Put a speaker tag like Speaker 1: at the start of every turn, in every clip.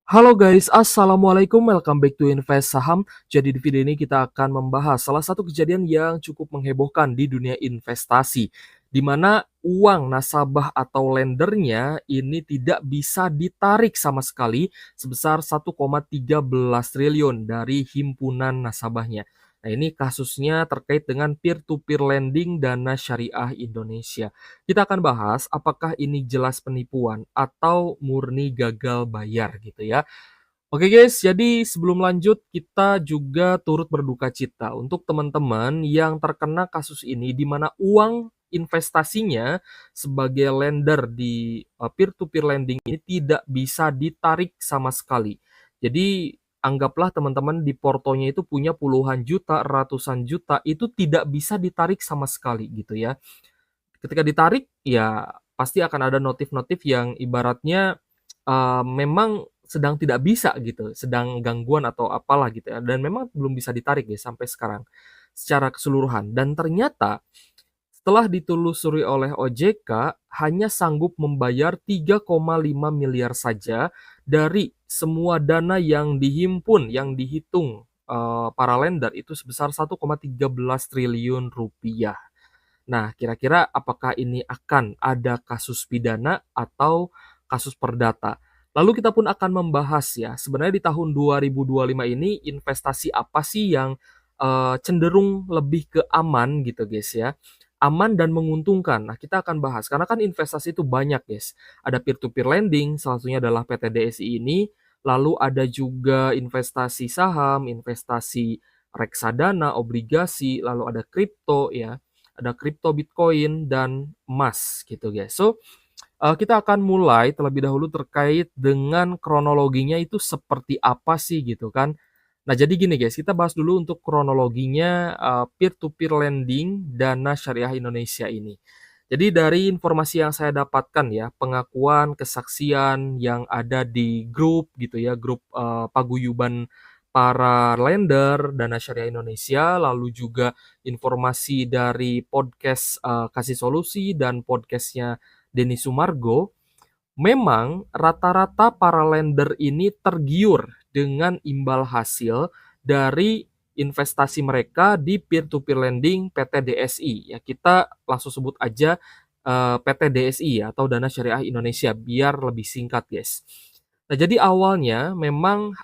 Speaker 1: Halo guys, assalamualaikum, welcome back to Invest Saham. Jadi di video ini kita akan membahas salah satu kejadian yang cukup menghebohkan di dunia investasi, di mana uang nasabah atau lendernya ini tidak bisa ditarik sama sekali sebesar 1,13 triliun dari himpunan nasabahnya. Nah, ini kasusnya terkait dengan peer-to-peer lending Dana Syariah Indonesia. Kita akan bahas apakah ini jelas penipuan atau murni gagal bayar gitu ya. Oke guys, jadi sebelum lanjut kita juga turut berduka cita untuk teman-teman yang terkena kasus ini di mana uang investasinya sebagai lender di peer-to-peer lending ini tidak bisa ditarik sama sekali. Jadi anggaplah teman-teman di portonya itu punya puluhan juta, ratusan juta, itu tidak bisa ditarik sama sekali gitu ya. Ketika ditarik, ya pasti akan ada notif-notif yang ibaratnya, memang sedang tidak bisa gitu, sedang gangguan atau apalah gitu ya, dan memang belum bisa ditarik ya sampai sekarang, secara keseluruhan. Dan ternyata setelah ditelusuri oleh OJK, hanya sanggup membayar 3,5 miliar saja dari semua dana yang dihimpun, yang dihitung, para lender itu sebesar 1,13 triliun rupiah. Nah, kira-kira apakah ini akan ada kasus pidana atau kasus perdata? Lalu kita pun akan membahas ya, sebenarnya di tahun 2025 ini investasi apa sih yang cenderung lebih ke aman gitu guys ya. Aman dan menguntungkan. Nah, kita akan bahas karena kan investasi itu banyak guys. Ada peer to peer lending, salah satunya adalah PT DSI ini, lalu ada juga investasi saham, investasi reksadana, obligasi, lalu ada kripto ya, ada kripto, Bitcoin, dan emas gitu guys. So, kita akan mulai terlebih dahulu terkait dengan kronologinya itu seperti apa sih gitu kan. Nah jadi gini guys, kita bahas dulu untuk kronologinya, peer to peer lending Dana Syariah Indonesia ini. Jadi dari informasi yang saya dapatkan ya, pengakuan, kesaksian yang ada di grup gitu ya, grup, paguyuban para lender Dana Syariah Indonesia, lalu juga informasi dari podcast, Kasih Solusi dan podcastnya Denny Sumargo, memang rata-rata para lender ini tergiur dengan imbal hasil dari investasi mereka di peer-to-peer lending PT DSI. Ya, kita langsung sebut aja PT DSI ya, atau Dana Syariah Indonesia biar lebih singkat, guys. Nah, jadi awalnya memang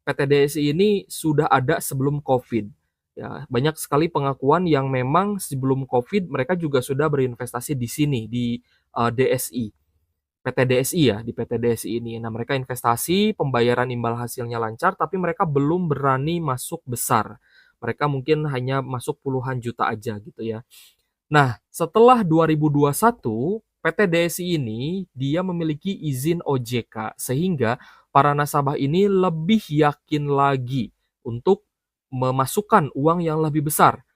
Speaker 1: PT DSI ini sudah ada sebelum Covid. Ya, banyak sekali pengakuan yang memang sebelum Covid mereka juga sudah berinvestasi di sini di DSI. PT DSI ya, di PT DSI ini. Nah, mereka investasi, pembayaran imbal hasilnya lancar, tapi mereka belum berani masuk besar. Mereka mungkin hanya masuk puluhan juta aja gitu ya. Nah, setelah 2021, PT DSI ini dia memiliki izin OJK, sehingga para nasabah ini lebih yakin lagi untuk memasukkan uang yang lebih besar,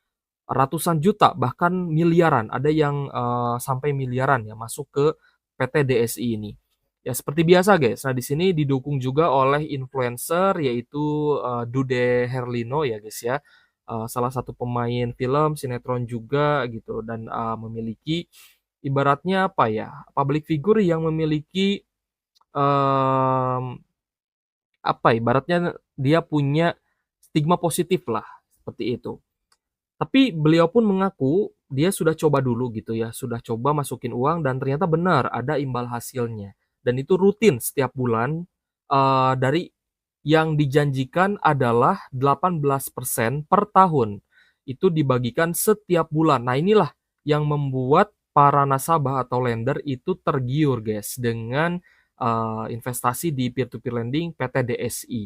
Speaker 1: ratusan juta, bahkan miliaran. Ada yang sampai miliaran ya masuk ke PT DSI ini. Ya seperti biasa guys. Nah di sini didukung juga oleh influencer yaitu Dude Herlino ya guys ya. Salah satu pemain film, sinetron juga gitu dan memiliki ibaratnya apa ya? Public figure yang memiliki em, apa ibaratnya dia punya stigma positif lah seperti itu. Tapi beliau pun mengaku dia sudah coba dulu gitu ya, sudah coba masukin uang dan ternyata benar ada imbal hasilnya. Dan itu rutin setiap bulan, dari yang dijanjikan adalah 18% per tahun. Itu dibagikan setiap bulan. Nah, inilah yang membuat para nasabah atau lender itu tergiur guys dengan, investasi di peer to peer lending PT DSI.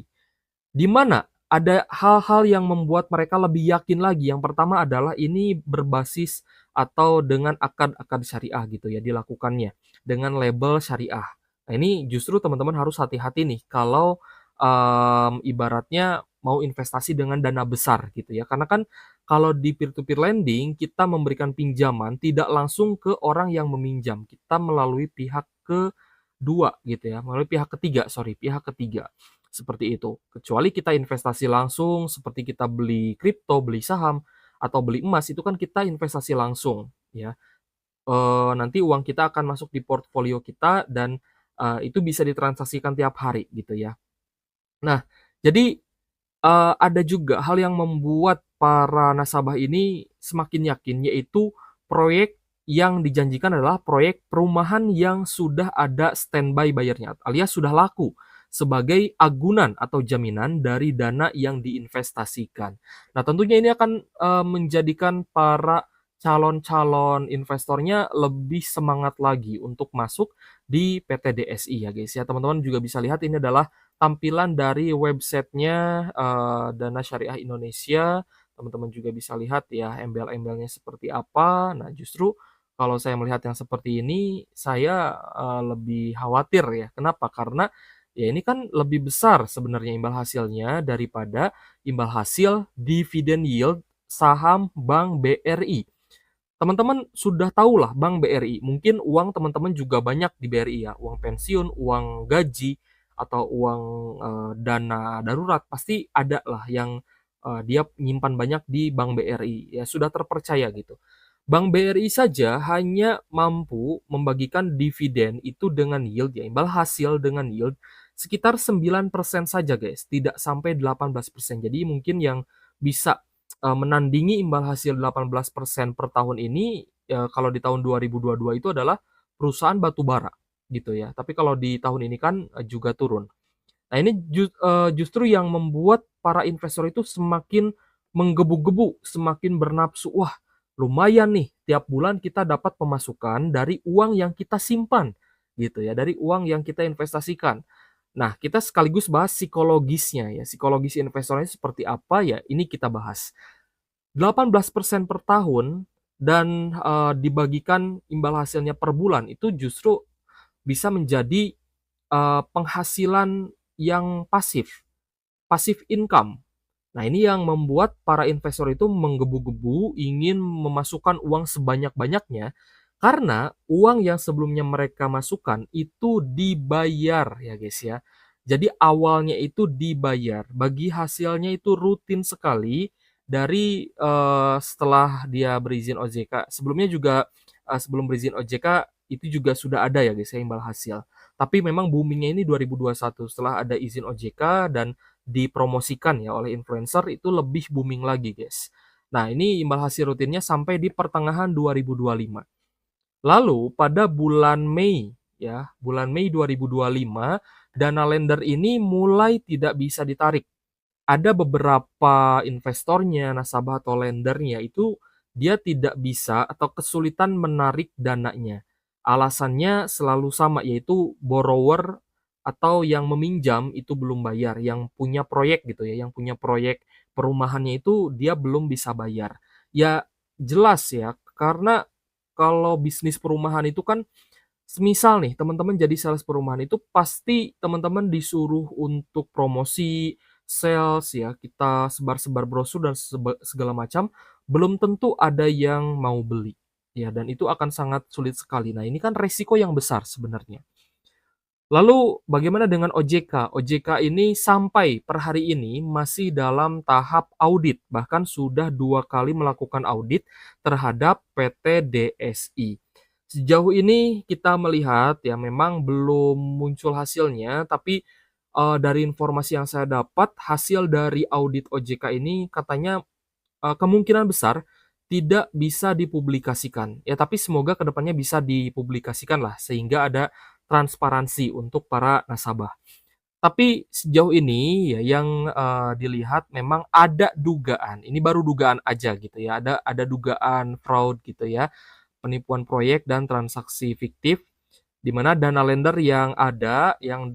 Speaker 1: Di mana ada hal-hal yang membuat mereka lebih yakin lagi. Yang pertama adalah ini berbasis atau dengan akad-akad syariah gitu ya dilakukannya, dengan label syariah. Nah ini justru teman-teman harus hati-hati nih kalau, ibaratnya mau investasi dengan dana besar gitu ya. Karena kan kalau di peer to peer lending kita memberikan pinjaman tidak langsung ke orang yang meminjam, kita melalui pihak kedua gitu ya, melalui pihak ketiga, sorry, pihak ketiga. Seperti itu. Kecuali kita investasi langsung seperti kita beli kripto, beli saham, atau beli emas itu kan kita investasi langsung ya. Nanti uang kita akan masuk di portfolio kita dan itu bisa ditransaksikan tiap hari gitu ya. Nah, jadi, ada juga hal yang membuat para nasabah ini semakin yakin, yaitu proyek yang dijanjikan adalah proyek perumahan yang sudah ada standby bayarnya, alias sudah laku sebagai agunan atau jaminan dari dana yang diinvestasikan. Nah, tentunya ini akan, menjadikan para calon-calon investornya lebih semangat lagi untuk masuk di PT DSI ya, guys, ya. Teman-teman juga bisa lihat ini adalah tampilan dari websitenya Dana Syariah Indonesia. Teman-teman juga bisa lihat ya embel-embelnya seperti apa. Nah, justru kalau saya melihat yang seperti ini, saya, lebih khawatir ya. Kenapa? Karena ya ini kan lebih besar sebenarnya imbal hasilnya daripada imbal hasil dividen yield saham Bank BRI. Teman-teman sudah tahulah Bank BRI, mungkin uang teman-teman juga banyak di BRI ya, uang pensiun, uang gaji, atau uang, dana darurat, pasti ada lah yang, dia nyimpan banyak di Bank BRI, ya sudah terpercaya gitu. Bank BRI saja hanya mampu membagikan dividen itu dengan yield ya, imbal hasil dengan yield sekitar 9% saja guys, tidak sampai 18%. Jadi mungkin yang bisa menandingi imbal hasil 18% per tahun ini, kalau di tahun 2022 itu adalah perusahaan batubara, gitu ya. Tapi kalau di tahun ini kan, juga turun. Nah ini justru yang membuat para investor itu semakin menggebu-gebu, semakin bernafsu, "Wah, lumayan nih tiap bulan kita dapat pemasukan dari uang yang kita simpan," gitu ya, dari uang yang kita investasikan. Nah, kita sekaligus bahas psikologisnya ya, psikologis investornya seperti apa ya, ini kita bahas. 18% per tahun dan, dibagikan imbal hasilnya per bulan itu justru bisa menjadi, penghasilan yang pasif, passive income. Nah, ini yang membuat para investor itu menggebu-gebu ingin memasukkan uang sebanyak-banyaknya, karena uang yang sebelumnya mereka masukkan itu dibayar ya, guys, ya. Jadi awalnya itu dibayar, bagi hasilnya itu rutin sekali dari, setelah dia berizin OJK. Sebelumnya juga, sebelum berizin OJK itu juga sudah ada ya, guys, ya, imbal hasil. Tapi memang booming-nya ini 2021 setelah ada izin OJK dan dipromosikan ya oleh influencer itu lebih booming lagi, guys. Nah, ini imbal hasil rutinnya sampai di pertengahan 2025. Lalu pada bulan Mei ya, bulan Mei 2025, dana lender ini mulai tidak bisa ditarik. Ada beberapa investornya, nasabah atau lendernya itu dia tidak bisa atau kesulitan menarik dananya. Alasannya selalu sama, yaitu borrower atau yang meminjam itu belum bayar, yang punya proyek gitu ya, yang punya proyek perumahannya itu dia belum bisa bayar. Ya jelas ya, karena kalau bisnis perumahan itu kan semisal nih teman-teman jadi sales perumahan itu pasti teman-teman disuruh untuk promosi, sales ya, kita sebar-sebar brosur dan segala macam, belum tentu ada yang mau beli. Ya, dan itu akan sangat sulit sekali. Nah, ini kan resiko yang besar sebenarnya. Lalu bagaimana dengan OJK? OJK ini sampai per hari ini masih dalam tahap audit, bahkan sudah 2 kali melakukan audit terhadap PT DSI. Sejauh ini kita melihat ya memang belum muncul hasilnya, tapi, dari informasi yang saya dapat, hasil dari audit OJK ini katanya, kemungkinan besar tidak bisa dipublikasikan. Ya tapi semoga kedepannya bisa dipublikasikan lah, sehingga ada transparansi untuk para nasabah. Tapi sejauh ini ya yang, dilihat memang ada dugaan, ini baru dugaan aja gitu ya, ada dugaan fraud gitu ya, penipuan proyek dan transaksi fiktif, di mana dana lender yang ada, yang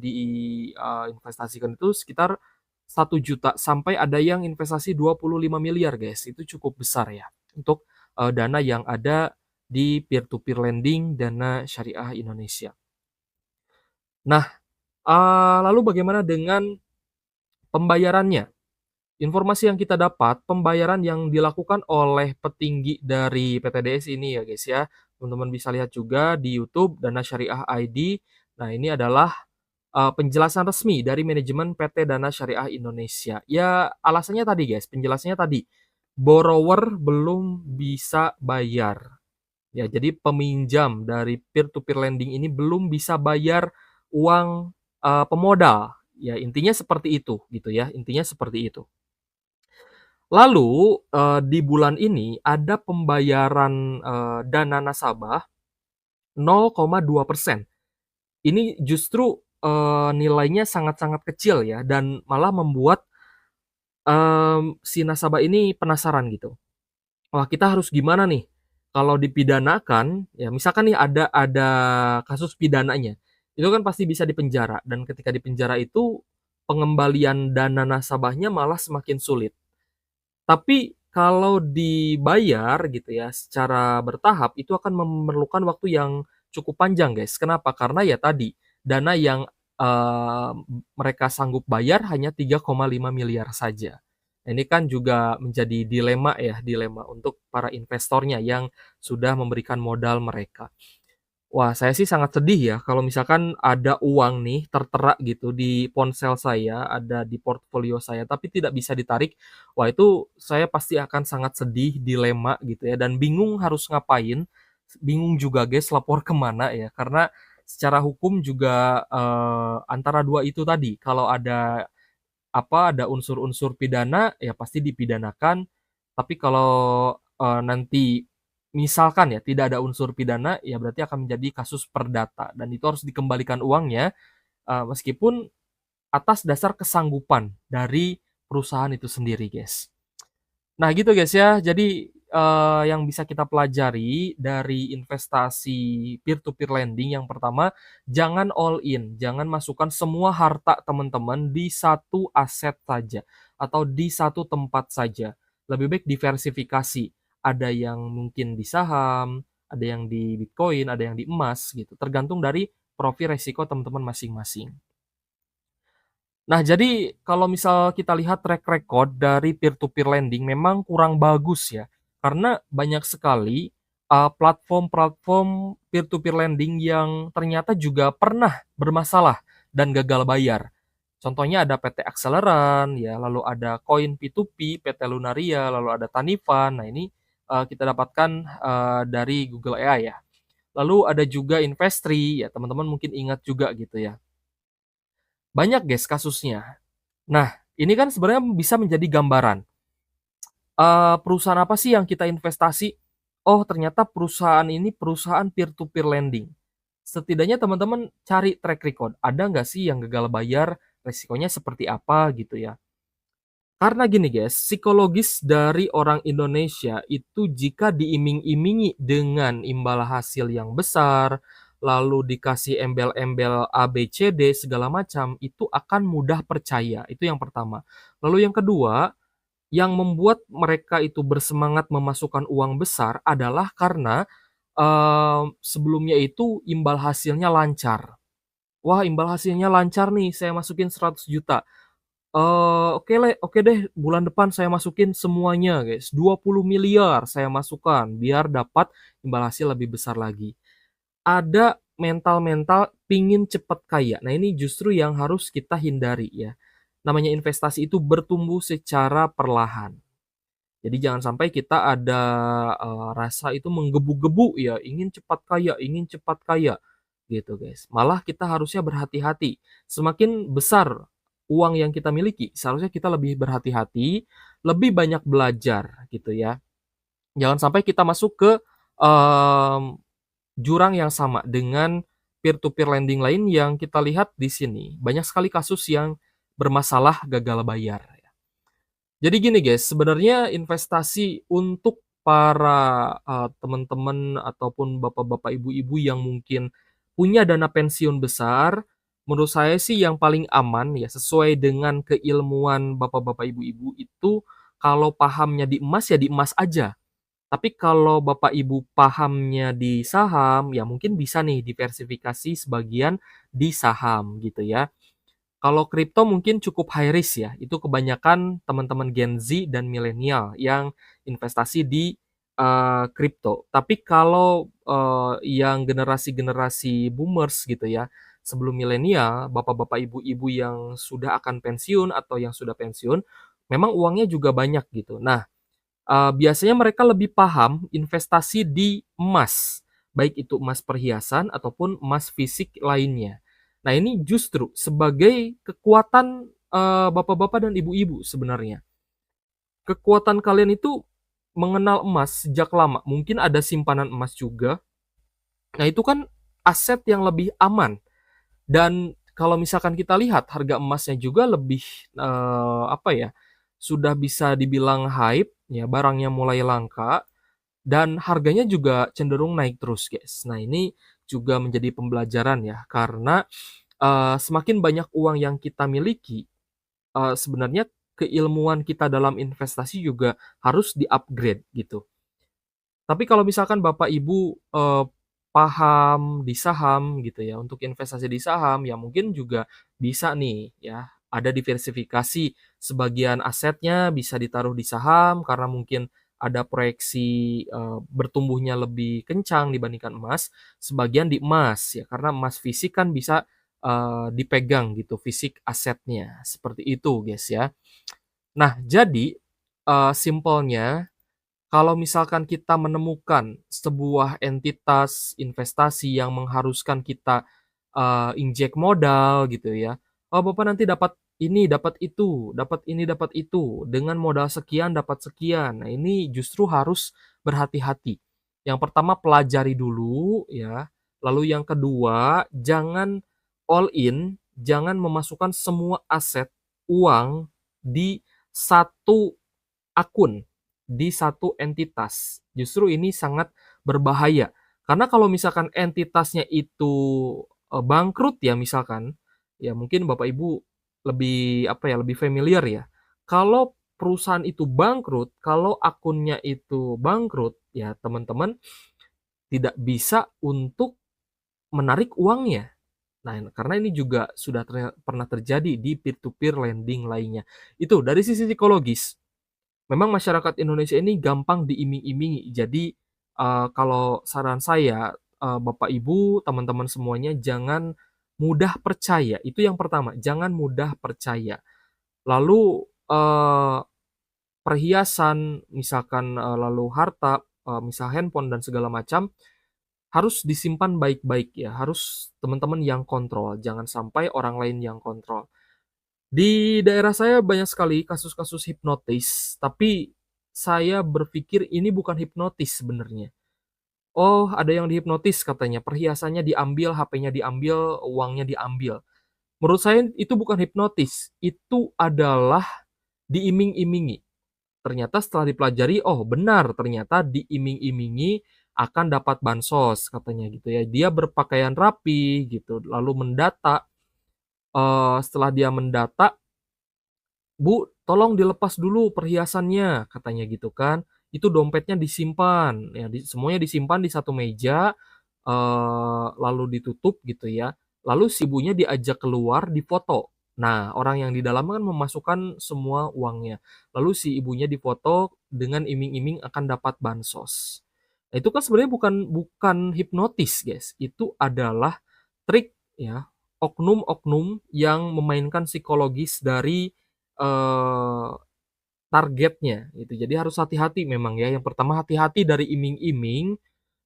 Speaker 1: investasikan itu sekitar 1 juta sampai ada yang investasi 25 miliar guys, itu cukup besar ya untuk, dana yang ada di peer to peer lending Dana Syariah Indonesia. Nah, lalu bagaimana dengan pembayarannya? Informasi yang kita dapat, pembayaran yang dilakukan oleh petinggi dari PTDS ini ya guys ya, teman-teman bisa lihat juga di YouTube Dana Syariah ID. Nah ini adalah, penjelasan resmi dari manajemen PT Dana Syariah Indonesia. Ya alasannya tadi guys, penjelasannya tadi, borrower belum bisa bayar. Ya jadi peminjam dari peer to peer lending ini belum bisa bayar uang, pemodal. Ya intinya seperti itu gitu ya, intinya seperti itu. Lalu, di bulan ini ada pembayaran, dana nasabah 0,2%. Ini justru, nilainya sangat-sangat kecil ya dan malah membuat, si nasabah ini penasaran gitu. Wah, kita harus gimana nih kalau dipidanakan, ya misalkan nih ada kasus pidananya, itu kan pasti bisa dipenjara dan ketika dipenjara itu pengembalian dana nasabahnya malah semakin sulit. Tapi kalau dibayar gitu ya secara bertahap itu akan memerlukan waktu yang cukup panjang, guys. Kenapa? Karena ya tadi, dana yang, mereka sanggup bayar hanya 3,5 miliar saja. Ini kan juga menjadi dilema ya, dilema untuk para investornya yang sudah memberikan modal mereka. Wah, saya sih sangat sedih ya kalau misalkan ada uang nih tertera gitu di ponsel saya, ada di portofolio saya, tapi tidak bisa ditarik. Wah, itu saya pasti akan sangat sedih, dilema gitu ya, dan bingung harus ngapain, bingung juga guys lapor kemana ya, karena secara hukum juga antara dua itu tadi, kalau ada ada unsur-unsur pidana, ya pasti dipidanakan. Tapi kalau, nanti misalkan ya tidak ada unsur pidana, ya berarti akan menjadi kasus perdata dan itu harus dikembalikan uangnya, meskipun atas dasar kesanggupan dari perusahaan itu sendiri, guys. Nah gitu guys ya, jadi, yang bisa kita pelajari dari investasi peer to peer lending yang pertama, jangan all in, jangan masukkan semua harta teman-teman di satu aset saja, atau di satu tempat saja. Lebih baik diversifikasi, ada yang mungkin di saham, ada yang di Bitcoin, ada yang di emas gitu, tergantung dari profil resiko teman-teman masing-masing. Nah, jadi kalau misal kita lihat track record dari peer to peer lending memang kurang bagus ya, karena banyak sekali, platform-platform peer to peer lending yang ternyata juga pernah bermasalah dan gagal bayar. Contohnya ada PT Akseleran ya, lalu ada Koin P2P, PT Lunaria, lalu ada Tanifan. Nah ini, kita dapatkan, dari Google AI ya. Lalu ada juga Investri, ya teman-teman mungkin ingat juga gitu ya. Banyak guys kasusnya. Nah, ini kan sebenarnya bisa menjadi gambaran, perusahaan apa sih yang kita investasi? Oh, ternyata perusahaan ini perusahaan peer to peer lending. Setidaknya teman-teman cari track record, ada nggak sih yang gagal bayar, resikonya seperti apa gitu ya. Karena gini guys, psikologis dari orang Indonesia itu jika diiming-imingi dengan imbal hasil yang besar, lalu dikasih embel-embel A, B, C, D segala macam, itu akan mudah percaya, itu yang pertama. Lalu yang kedua, yang membuat mereka itu bersemangat memasukkan uang besar adalah karena, sebelumnya itu imbal hasilnya lancar. Wah, imbal hasilnya lancar nih, saya masukin 100 juta. Oke deh, bulan depan saya masukin semuanya, guys, 20 miliar saya masukkan, biar dapat imbal hasil lebih besar lagi. Ada mental-mental pingin cepat kaya. Nah, ini justru yang harus kita hindari ya. Namanya investasi itu bertumbuh secara perlahan. Jadi jangan sampai kita ada, rasa itu menggebu-gebu ya, ingin cepat kaya, gitu guys. Malah kita harusnya berhati-hati. Semakin besar uang yang kita miliki, seharusnya kita lebih berhati-hati, lebih banyak belajar gitu ya. Jangan sampai kita masuk ke, mmm, jurang yang sama dengan peer to peer lending lain yang kita lihat di sini. Banyak sekali kasus yang bermasalah gagal bayar. Jadi gini guys, sebenarnya investasi untuk para, teman-teman ataupun bapak-bapak, ibu-ibu yang mungkin punya dana pensiun besar, menurut saya sih yang paling aman ya sesuai dengan keilmuan bapak-bapak, ibu-ibu itu kalau pahamnya di emas ya di emas aja. Tapi kalau bapak ibu pahamnya di saham, ya mungkin bisa nih diversifikasi sebagian di saham gitu ya. Kalau kripto mungkin cukup high risk ya, itu kebanyakan teman-teman Gen Z dan milenial yang investasi di, kripto. Tapi kalau, yang generasi-generasi boomers gitu ya, sebelum milenial, bapak-bapak, ibu-ibu yang sudah akan pensiun atau yang sudah pensiun, memang uangnya juga banyak gitu. Nah, biasanya mereka lebih paham investasi di emas, baik itu emas perhiasan ataupun emas fisik lainnya. Nah, ini justru sebagai kekuatan, bapak-bapak dan ibu-ibu sebenarnya. Kekuatan kalian itu mengenal emas sejak lama, mungkin ada simpanan emas juga. Nah, itu kan aset yang lebih aman dan kalau misalkan kita lihat harga emasnya juga lebih, apa ya, sudah bisa dibilang hype ya, barangnya mulai langka dan harganya juga cenderung naik terus, guys. Nah, ini juga menjadi pembelajaran ya, karena, semakin banyak uang yang kita miliki, sebenarnya keilmuan kita dalam investasi juga harus di-upgrade gitu. Tapi kalau misalkan Bapak Ibu, paham di saham gitu ya, untuk investasi di saham, ya mungkin juga bisa nih ya, ada diversifikasi, sebagian asetnya bisa ditaruh di saham karena mungkin ada proyeksi, bertumbuhnya lebih kencang dibandingkan emas, sebagian di emas ya, karena emas fisik kan bisa, dipegang gitu, fisik asetnya, seperti itu guys ya. Nah jadi, simpelnya kalau misalkan kita menemukan sebuah entitas investasi yang mengharuskan kita, injek modal gitu ya, "Oh, Bapak nanti dapat ini, dapat itu, dapat ini, dapat itu, dengan modal sekian dapat sekian." Nah, ini justru harus berhati-hati. Yang pertama pelajari dulu ya, lalu yang kedua jangan all in, jangan memasukkan semua aset, uang di satu akun di satu entitas. Justru ini sangat berbahaya. Karena kalau misalkan entitasnya itu, bangkrut ya misalkan, ya mungkin Bapak Ibu lebih, apa ya, lebih familiar ya. Kalau perusahaan itu bangkrut, kalau akunnya itu bangkrut, ya teman-teman tidak bisa untuk menarik uangnya. Nah, karena ini juga sudah pernah terjadi di peer to peer lending lainnya. Itu dari sisi psikologis. Memang masyarakat Indonesia ini gampang diiming-imingi. Jadi, kalau saran saya, Bapak Ibu, teman-teman semuanya jangan mudah percaya, itu yang pertama, jangan mudah percaya. Lalu, perhiasan, misalkan, lalu harta, misal handphone dan segala macam, harus disimpan baik-baik ya, harus teman-teman yang kontrol, jangan sampai orang lain yang kontrol. Di daerah saya banyak sekali kasus-kasus hipnotis, tapi saya berpikir ini bukan hipnotis sebenarnya. Oh, ada yang dihipnotis katanya, perhiasannya diambil, HP-nya diambil, uangnya diambil. Menurut saya itu bukan hipnotis, itu adalah diiming-imingi. Ternyata setelah dipelajari, oh benar, ternyata diiming-imingi akan dapat bansos katanya gitu ya. Dia berpakaian rapi gitu, lalu mendata, setelah dia mendata, "Bu, tolong dilepas dulu perhiasannya," katanya gitu kan. Itu dompetnya disimpan, ya semuanya disimpan di satu meja, lalu ditutup gitu ya. Lalu si ibunya diajak keluar, difoto. Nah, orang yang di dalam kan memasukkan semua uangnya. Lalu si ibunya difoto dengan iming-iming akan dapat bansos. Nah, itu kan sebenarnya bukan hipnotis, guys. Itu adalah trik ya, oknum-oknum yang memainkan psikologis dari, eee, targetnya gitu. Jadi harus hati-hati memang ya. Yang pertama hati-hati dari iming-iming,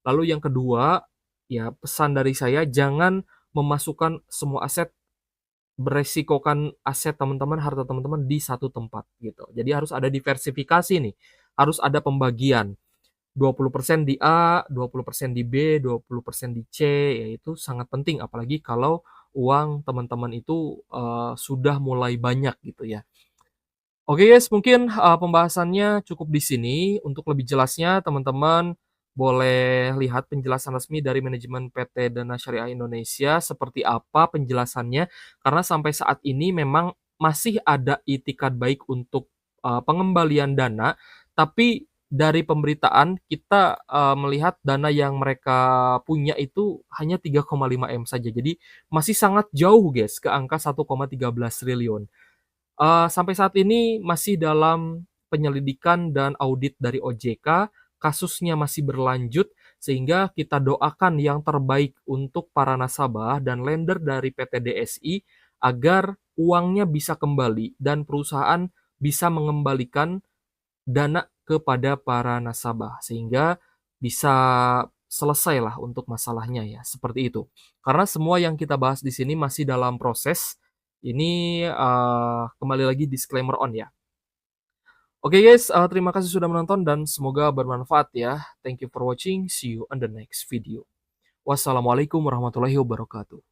Speaker 1: lalu yang kedua, ya pesan dari saya jangan memasukkan semua aset, beresikokan aset teman-teman, harta teman-teman di satu tempat gitu. Jadi harus ada diversifikasi nih, harus ada pembagian. 20% di A, 20% di B, 20% di C, ya itu sangat penting apalagi kalau uang teman-teman itu, sudah mulai banyak gitu ya. Oke guys, mungkin, pembahasannya cukup di sini. Untuk lebih jelasnya teman-teman boleh lihat penjelasan resmi dari manajemen PT Dana Syariah Indonesia seperti apa penjelasannya, karena sampai saat ini memang masih ada itikad baik untuk, pengembalian dana, tapi dari pemberitaan kita, melihat dana yang mereka punya itu hanya 3,5 M saja. Jadi masih sangat jauh guys ke angka 1,13 triliun. Sampai saat ini masih dalam penyelidikan dan audit dari OJK, kasusnya masih berlanjut, sehingga kita doakan yang terbaik untuk para nasabah dan lender dari PT DSI agar uangnya bisa kembali dan perusahaan bisa mengembalikan dana kepada para nasabah, sehingga bisa selesailah untuk masalahnya ya, seperti itu. Karena semua yang kita bahas di sini masih dalam proses, ini, kembali lagi disclaimer on ya. Oke guys, terima kasih sudah menonton dan semoga bermanfaat ya. Thank you for watching, see you on the next video. Wassalamualaikum warahmatullahi wabarakatuh.